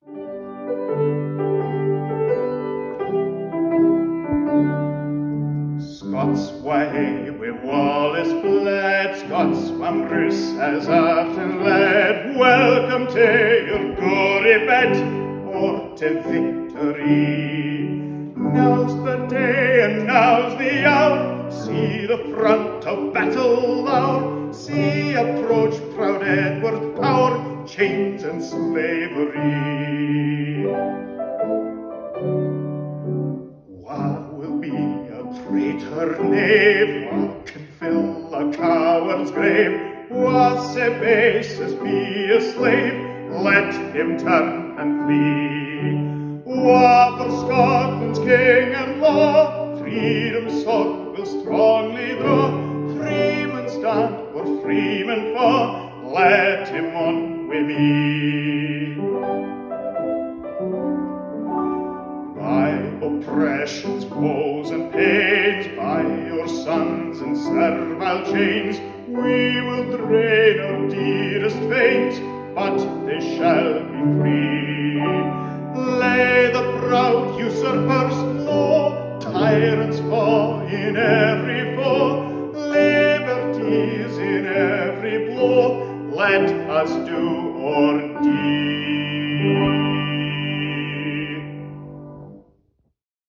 Scots way wi' Wallace bled, Scots one Bruce as often led. Welcome to your gory bed, or to victory. Now's the day and now's the hour, see the front of battle lour, see approach proud Edward's power, chains and slavery. Wha will be a traitor knave, wha can fill a coward's grave, wha sae base as be a slave, let him turn and flee. Wha for Scotland's king and law, freedom's sword will strongly draw, freemen stand where freemen fall, let him on wi' me. By oppression's woes and pains, by your sons in servile chains, we will drain our dearest veins, but they shall be free. Lay the proud usurpers low, tyrants fall in every foe, liberties in every blow, let us do or die.